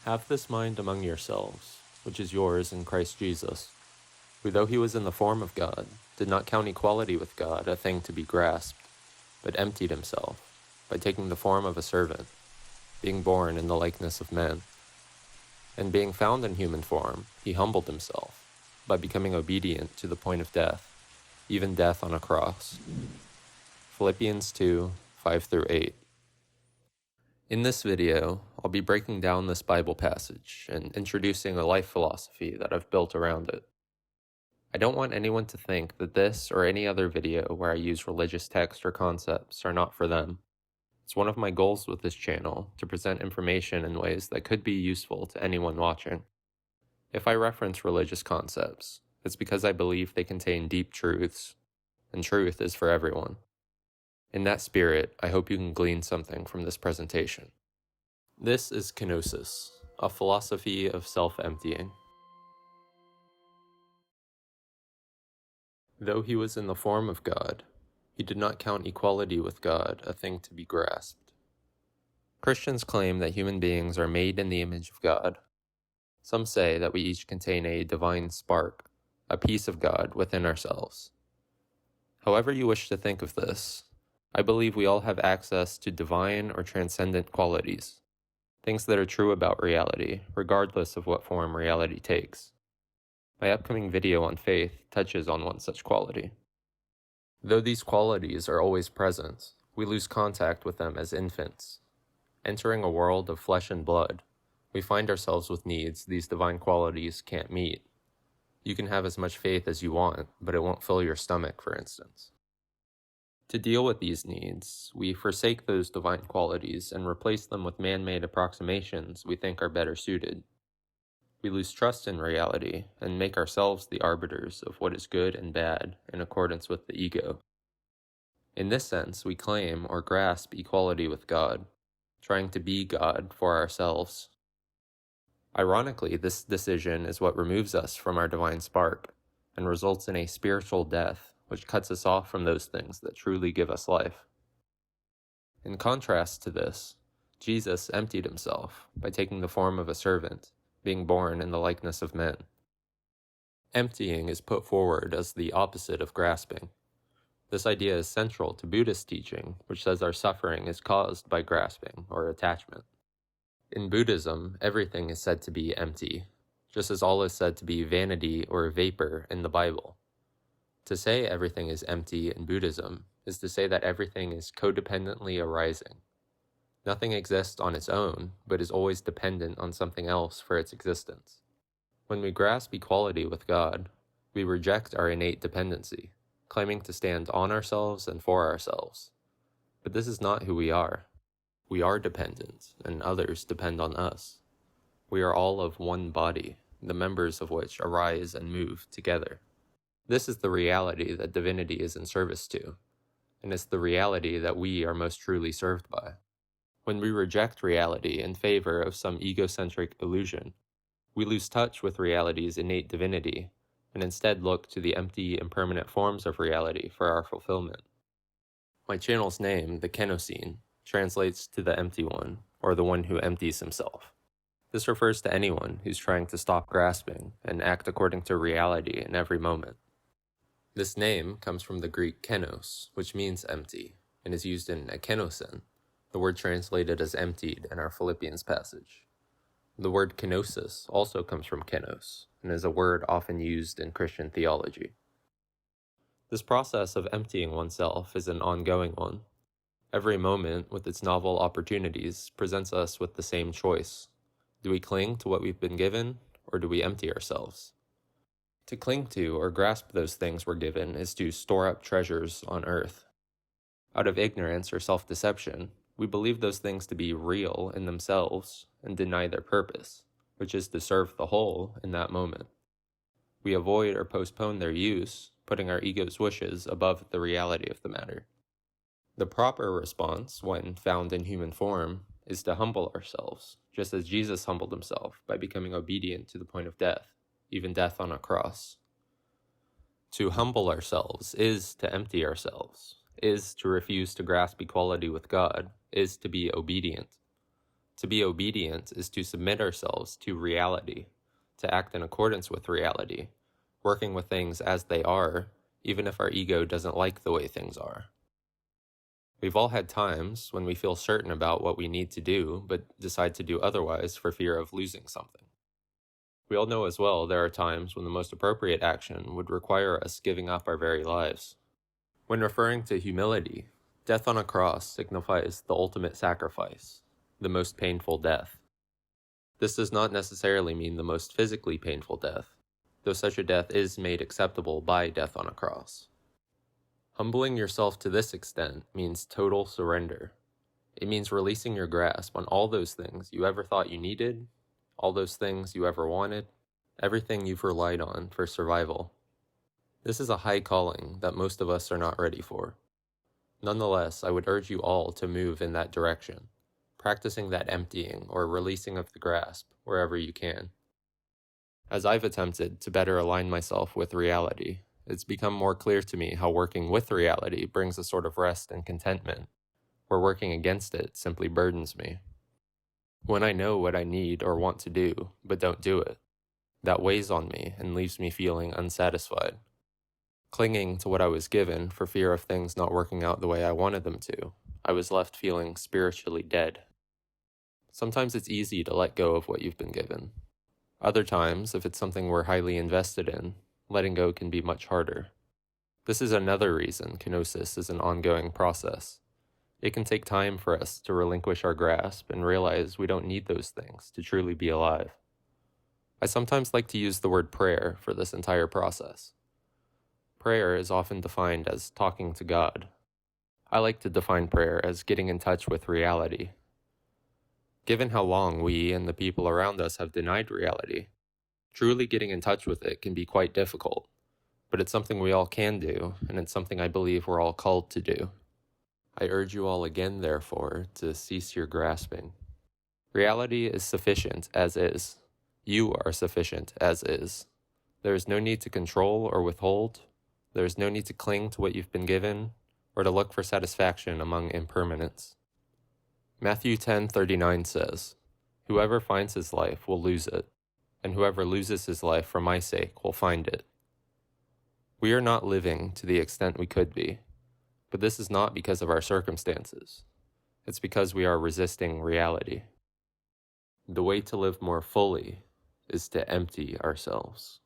Have this mind among yourselves, which is yours in Christ Jesus, who though he was in the form of God, did not count equality with God a thing to be grasped, but emptied himself, by taking the form of a servant, being born in the likeness of men. And being found in human form, he humbled himself, by becoming obedient to the point of death, even death on a cross. Philippians 2, 5-8. In this video, I'll be breaking down this Bible passage and introducing a life philosophy that I've built around it. I don't want anyone to think that this or any other video where I use religious text or concepts are not for them. It's one of my goals with this channel to present information in ways that could be useful to anyone watching. If I reference religious concepts, it's because I believe they contain deep truths, and truth is for everyone. In that spirit, I hope you can glean something from this presentation. This is Kenosis, a philosophy of self-emptying. Though he was in the form of God, he did not count equality with God a thing to be grasped. Christians claim that human beings are made in the image of God. Some say that we each contain a divine spark, a piece of God within ourselves. However you wish to think of this, I believe we all have access to divine or transcendent qualities, things that are true about reality, regardless of what form reality takes. My upcoming video on faith touches on one such quality. Though these qualities are always present, we lose contact with them as infants. Entering a world of flesh and blood, we find ourselves with needs these divine qualities can't meet. You can have as much faith as you want, but it won't fill your stomach, for instance. To deal with these needs, we forsake those divine qualities and replace them with man-made approximations we think are better suited. We lose trust in reality and make ourselves the arbiters of what is good and bad in accordance with the ego. In this sense, we claim or grasp equality with God, trying to be God for ourselves. Ironically, this decision is what removes us from our divine spark and results in a spiritual death, which cuts us off from those things that truly give us life. In contrast to this, Jesus emptied himself by taking the form of a servant, being born in the likeness of men. Emptying is put forward as the opposite of grasping. This idea is central to Buddhist teaching, which says our suffering is caused by grasping or attachment. In Buddhism, everything is said to be empty, just as all is said to be vanity or vapor in the Bible. To say everything is empty in Buddhism is to say that everything is codependently arising. Nothing exists on its own, but is always dependent on something else for its existence. When we grasp equality with God, we reject our innate dependency, claiming to stand on ourselves and for ourselves. But this is not who we are. We are dependent, and others depend on us. We are all of one body, the members of which arise and move together. This is the reality that divinity is in service to, and it's the reality that we are most truly served by. When we reject reality in favor of some egocentric illusion, we lose touch with reality's innate divinity, and instead look to the empty, impermanent forms of reality for our fulfillment. My channel's name, the Kenosene, translates to the empty one, or the one who empties himself. This refers to anyone who's trying to stop grasping and act according to reality in every moment. This name comes from the Greek kenos, which means empty, and is used in a Kenosene, the word translated as emptied in our Philippians passage. The word Kenosis also comes from kenos, and is a word often used in Christian theology. This process of emptying oneself is an ongoing one. Every moment, with its novel opportunities, presents us with the same choice. Do we cling to what we've been given, or do we empty ourselves? To cling to or grasp those things we're given is to store up treasures on earth. Out of ignorance or self-deception, we believe those things to be real in themselves and deny their purpose, which is to serve the whole in that moment. We avoid or postpone their use, putting our ego's wishes above the reality of the matter. The proper response, when found in human form, is to humble ourselves, just as Jesus humbled himself by becoming obedient to the point of death, even death on a cross. To humble ourselves is to empty ourselves, is to refuse to grasp equality with God, is to be obedient. To be obedient is to submit ourselves to reality, to act in accordance with reality, working with things as they are, even if our ego doesn't like the way things are. We've all had times when we feel certain about what we need to do, but decide to do otherwise for fear of losing something. We all know as well there are times when the most appropriate action would require us giving up our very lives. When referring to humility, death on a cross signifies the ultimate sacrifice, the most painful death. This does not necessarily mean the most physically painful death, though such a death is made acceptable by death on a cross. Humbling yourself to this extent means total surrender. It means releasing your grasp on all those things you ever thought you needed, all those things you ever wanted, everything you've relied on for survival. This is a high calling that most of us are not ready for. Nonetheless, I would urge you all to move in that direction, practicing that emptying or releasing of the grasp wherever you can. As I've attempted to better align myself with reality, it's become more clear to me how working with reality brings a sort of rest and contentment, where working against it simply burdens me. When I know what I need or want to do, but don't do it, that weighs on me and leaves me feeling unsatisfied. Clinging to what I was given for fear of things not working out the way I wanted them to, I was left feeling spiritually dead. Sometimes it's easy to let go of what you've been given. Other times, if it's something we're highly invested in, letting go can be much harder. This is another reason kenosis is an ongoing process. It can take time for us to relinquish our grasp and realize we don't need those things to truly be alive. I sometimes like to use the word prayer for this entire process. Prayer is often defined as talking to God. I like to define prayer as getting in touch with reality. Given how long we and the people around us have denied reality, truly getting in touch with it can be quite difficult, but it's something we all can do, and it's something I believe we're all called to do. I urge you all again, therefore, to cease your grasping. Reality is sufficient as is. You are sufficient as is. There is no need to control or withhold. There is no need to cling to what you've been given, or to look for satisfaction among impermanence. Matthew 10:39 says, "Whoever finds his life will lose it, and whoever loses his life for my sake will find it." We are not living to the extent we could be, but this is not because of our circumstances. It's because we are resisting reality. The way to live more fully is to empty ourselves.